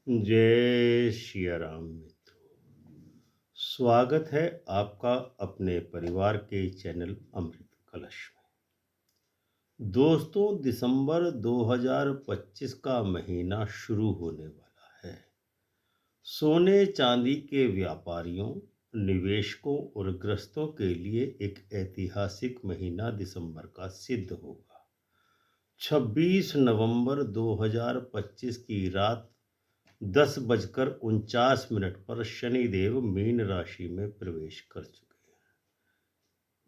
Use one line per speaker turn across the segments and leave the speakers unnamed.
जय सिया राम मित्रों। स्वागत है आपका अपने परिवार के चैनल अमृत कलश में। दोस्तों, दिसंबर 2025 का महीना शुरू होने वाला है। सोने चांदी के व्यापारियों, निवेशकों और ग्रस्तों के लिए एक ऐतिहासिक महीना दिसंबर का सिद्ध होगा। 26 नवंबर 2025 की रात 10:49 पर शनिदेव मीन राशि में प्रवेश कर चुके हैं,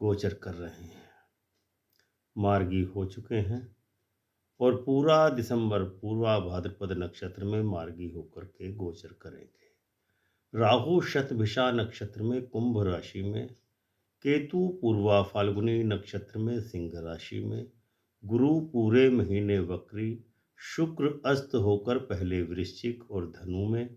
गोचर कर रहे हैं, मार्गी हो चुके हैं और पूरा दिसंबर पूर्वा भाद्रपद नक्षत्र में मार्गी होकर के गोचर करेंगे। राहु शतभिषा नक्षत्र में कुंभ राशि में, केतु पूर्वा फाल्गुनी नक्षत्र में सिंह राशि में, गुरु पूरे महीने वक्री, शुक्र अस्त होकर पहले वृश्चिक और धनु में,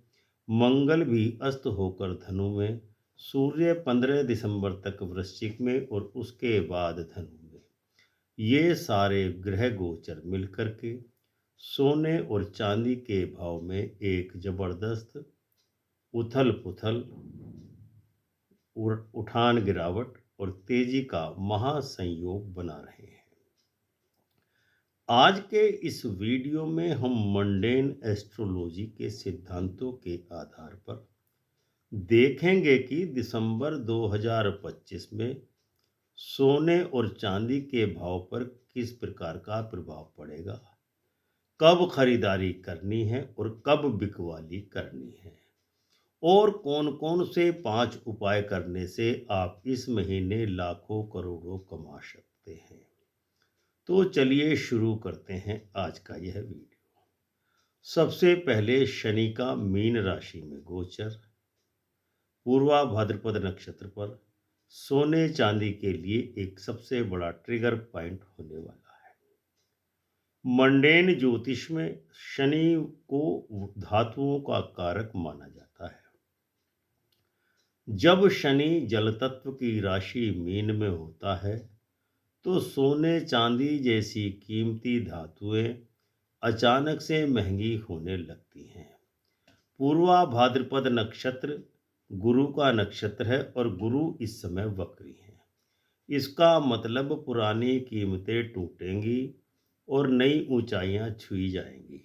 मंगल भी अस्त होकर धनु में, सूर्य 15 दिसंबर तक वृश्चिक में और उसके बाद धनु में। ये सारे ग्रह गोचर मिलकर के सोने और चांदी के भाव में एक जबरदस्त उथल पुथल, उठान गिरावट और तेजी का महासंयोग बना रहे हैं। आज के इस वीडियो में हम मंडेन एस्ट्रोलॉजी के सिद्धांतों के आधार पर देखेंगे कि दिसंबर 2025 में सोने और चांदी के भाव पर किस प्रकार का प्रभाव पड़ेगा, कब खरीदारी करनी है और कब बिकवाली करनी है, और कौन कौन से 5 उपाय करने से आप इस महीने लाखों करोड़ों कमा सकते हैं। तो चलिए शुरू करते हैं आज का यह वीडियो। सबसे पहले शनि का मीन राशि में गोचर पूर्वा भाद्रपद नक्षत्र पर सोने चांदी के लिए एक सबसे बड़ा ट्रिगर पॉइंट होने वाला है। मंडेन ज्योतिष में शनि को धातुओं का कारक माना जाता है। जब शनि जल तत्व की राशि मीन में होता है तो सोने चांदी जैसी कीमती धातुएं अचानक से महंगी होने लगती हैं। पूर्वा भाद्रपद नक्षत्र गुरु का नक्षत्र है और गुरु इस समय वक्री है। इसका मतलब पुरानी कीमतें टूटेंगी और नई ऊंचाइयां छुई जाएंगी।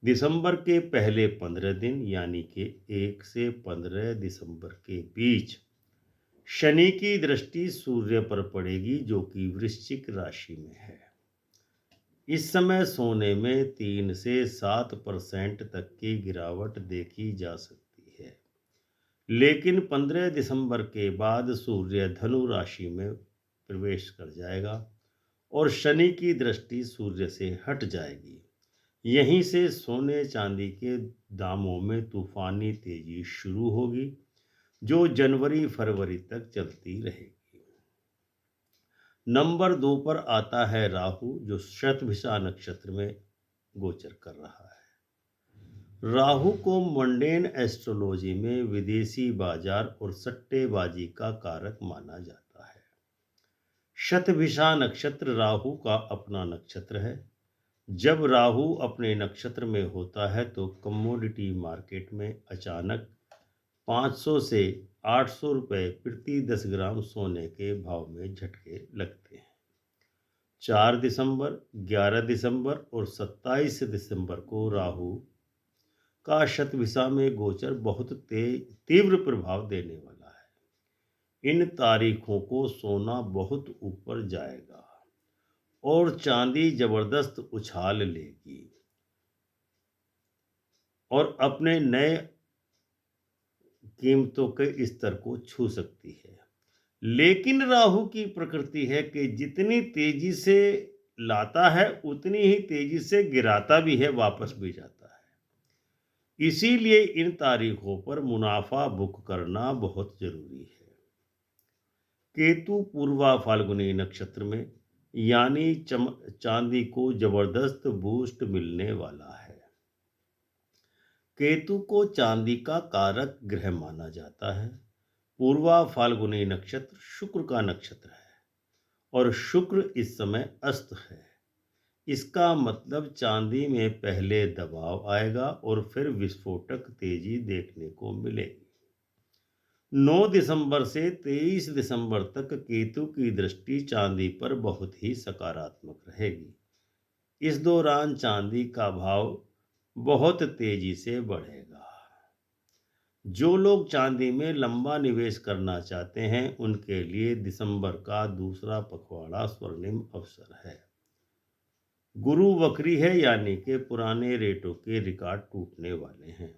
दिसंबर के पहले 15 दिन यानी कि 1 से 15 दिसंबर के बीच शनि की दृष्टि सूर्य पर पड़ेगी जो कि वृश्चिक राशि में है। इस समय सोने में 3 से 7% तक की गिरावट देखी जा सकती है, लेकिन 15 दिसंबर के बाद सूर्य धनु राशि में प्रवेश कर जाएगा और शनि की दृष्टि सूर्य से हट जाएगी। यहीं से सोने चांदी के दामों में तूफानी तेजी शुरू होगी जो जनवरी फरवरी तक चलती रहेगी। नंबर 2 पर आता है राहु जो शतभिषा नक्षत्र में गोचर कर रहा है। राहु को मंडेन एस्ट्रोलॉजी में विदेशी बाजार और सट्टेबाजी का कारक माना जाता है। शतभिषा नक्षत्र राहु का अपना नक्षत्र है। जब राहु अपने नक्षत्र में होता है तो कमोडिटी मार्केट में अचानक 500 से 800 रुपये प्रति 10 ग्राम सोने के भाव में झटके लगते हैं। 4 दिसंबर, 11 दिसंबर और 27 दिसंबर को राहु का शतभिषा में गोचर बहुत तीव्र प्रभाव देने वाला है। इन तारीखों को सोना बहुत ऊपर जाएगा और चांदी जबरदस्त उछाल लेगी और अपने नए कीमतों के स्तर को छू सकती है। लेकिन राहु की प्रकृति है कि जितनी तेजी से लाता है उतनी ही तेजी से गिराता भी है, वापस भी जाता है। इसीलिए इन तारीखों पर मुनाफा बुक करना बहुत जरूरी है। केतु पूर्वा फाल्गुनी नक्षत्र में यानी चांदी को जबरदस्त बूस्ट मिलने वाला है। केतु को चांदी का कारक ग्रह माना जाता है। पूर्वा फाल्गुनी नक्षत्र शुक्र का नक्षत्र है और शुक्र इस समय अस्त है। इसका मतलब चांदी में पहले दबाव आएगा और फिर विस्फोटक तेजी देखने को मिलेगी। 9 दिसंबर से 23 दिसंबर तक केतु की दृष्टि चांदी पर बहुत ही सकारात्मक रहेगी। इस दौरान चांदी का भाव बहुत तेजी से बढ़ेगा। जो लोग चांदी में लंबा निवेश करना चाहते हैं उनके लिए दिसंबर का दूसरा पखवाड़ा स्वर्णिम अवसर है। गुरु वक्री है यानी कि पुराने रेटों के रिकॉर्ड टूटने वाले हैं।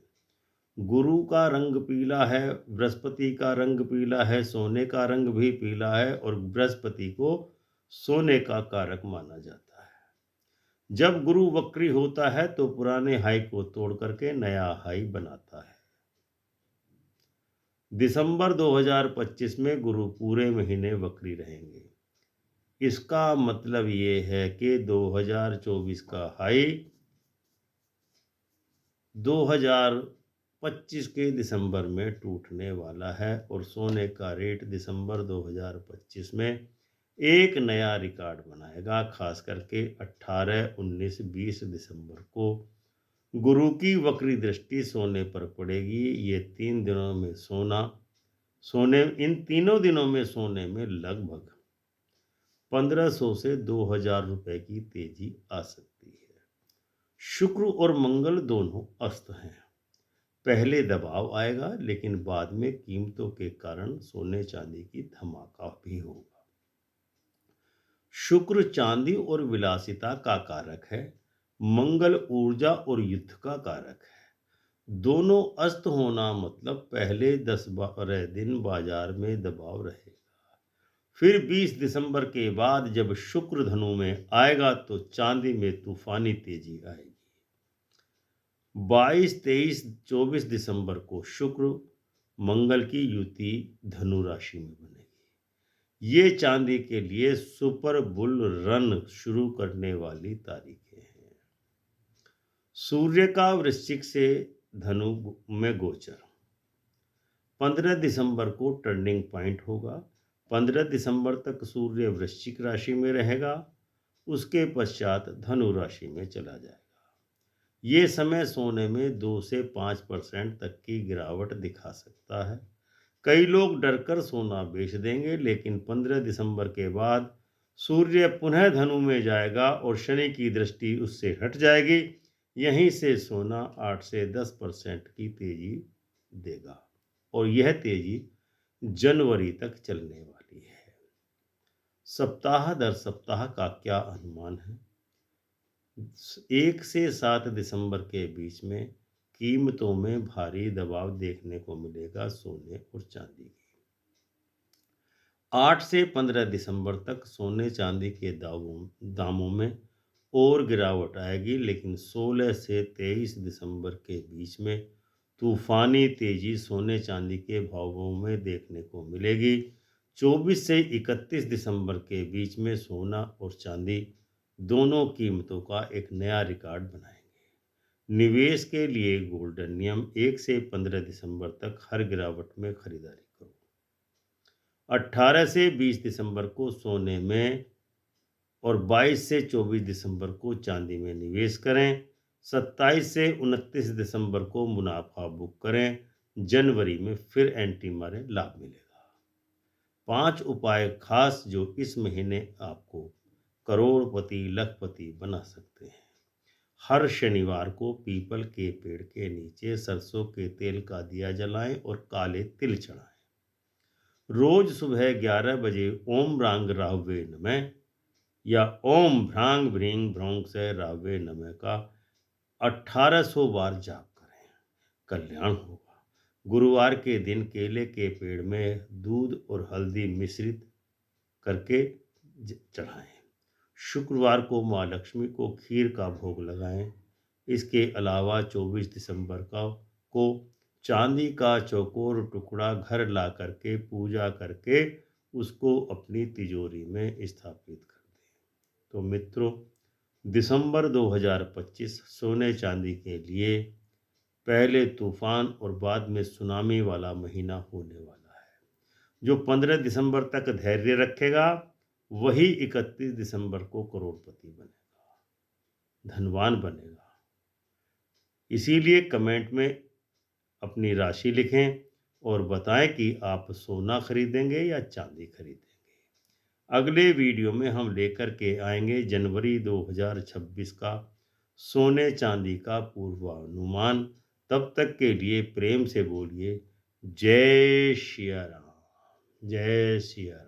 गुरु का रंग पीला है, बृहस्पति का रंग पीला है, सोने का रंग भी पीला है और बृहस्पति को सोने का कारक माना जाता है। जब गुरु वक्री होता है तो पुराने हाई को तोड़ करके नया हाई बनाता है। दिसंबर 2025 में गुरु पूरे महीने वक्री रहेंगे। इसका मतलब ये है कि 2024 का हाई 2025 के दिसंबर में टूटने वाला है और सोने का रेट दिसंबर 2025 में एक नया रिकॉर्ड बनाएगा। खास करके 18, 19, 20 दिसंबर को गुरु की वक्री दृष्टि सोने पर पड़ेगी। ये 3 दिनों में इन तीनों दिनों में सोने में लगभग 1500 से 2000 रुपए की तेजी आ सकती है। शुक्र और मंगल दोनों अस्त हैं। पहले दबाव आएगा लेकिन बाद में कीमतों के कारण सोने चांदी की धमाका भी होगा। शुक्र चांदी और विलासिता का कारक है। मंगल ऊर्जा और युद्ध का कारक है। दोनों अस्त होना मतलब पहले 10-12 दिन बाजार में दबाव रहेगा। फिर 20 दिसंबर के बाद जब शुक्र धनु में आएगा तो चांदी में तूफानी तेजी आएगी। 22, 23, 24 दिसंबर को शुक्र मंगल की युति धनु राशि में बनेगी। ये चांदी के लिए सुपर बुल रन शुरू करने वाली तारीखें हैं। सूर्य का वृश्चिक से धनु में गोचर 15 दिसंबर को टर्निंग पॉइंट होगा। 15 दिसंबर तक सूर्य वृश्चिक राशि में रहेगा, उसके पश्चात धनु राशि में चला जाएगा। ये समय सोने में 2 से 5% तक की गिरावट दिखा सकता है। कई लोग डरकर सोना बेच देंगे, लेकिन 15 दिसंबर के बाद सूर्य पुनः धनु में जाएगा और शनि की दृष्टि उससे हट जाएगी। यहीं से सोना 8 से 10% की तेजी देगा और यह तेजी जनवरी तक चलने वाली है। सप्ताह दर सप्ताह का क्या अनुमान है? 1 से 7 दिसंबर के बीच में कीमतों में भारी दबाव देखने को मिलेगा सोने और चांदी की। 8 से 15 दिसंबर तक सोने चांदी के दामों में और गिरावट आएगी, लेकिन 16 से 23 दिसंबर के बीच में तूफानी तेजी सोने चांदी के भावों में देखने को मिलेगी। 24 से 31 दिसंबर के बीच में सोना और चांदी दोनों कीमतों का एक नया रिकॉर्ड बनाएंगे। निवेश के लिए गोल्डन नियम 1 से 15 दिसंबर तक हर गिरावट में खरीदारी करो। 18 से 20 दिसंबर को सोने में और 22 से 24 दिसंबर को चांदी में निवेश करें। 27 से 29 दिसंबर को मुनाफा बुक करें। जनवरी में फिर एंट्री मारें, लाभ मिलेगा। 5 उपाय खास जो इस महीने आपको करोड़पति लखपति बना सकते हैं। हर शनिवार को पीपल के पेड़ के नीचे सरसों के तेल का दिया जलाएं और काले तिल चढ़ाएं। रोज सुबह 11 बजे ओम रांग राहवे नमः या ओम भ्रांग भ्रींग भ्रौंग से राहवे नमः का 1800 बार जाप करें, कल्याण होगा। गुरुवार के दिन केले के पेड़ में दूध और हल्दी मिश्रित करके चढ़ाएं। शुक्रवार को माँ लक्ष्मी को खीर का भोग लगाएं। इसके अलावा 24 दिसंबर को चांदी का चौकोर टुकड़ा घर ला करके पूजा करके उसको अपनी तिजोरी में स्थापित कर दें। तो मित्रों, दिसंबर 2025 सोने चांदी के लिए पहले तूफान और बाद में सुनामी वाला महीना होने वाला है। जो 15 दिसंबर तक धैर्य रखेगा वही 31 दिसंबर को करोड़पति बनेगा। धनवान बनेगा। इसीलिए कमेंट में अपनी राशि लिखें और बताएं कि आप सोना खरीदेंगे या चांदी खरीदेंगे। अगले वीडियो में हम लेकर के आएंगे जनवरी 2026 का सोने चांदी का पूर्वानुमान। तब तक के लिए प्रेम से बोलिए जय सिया राम, जय सिया राम।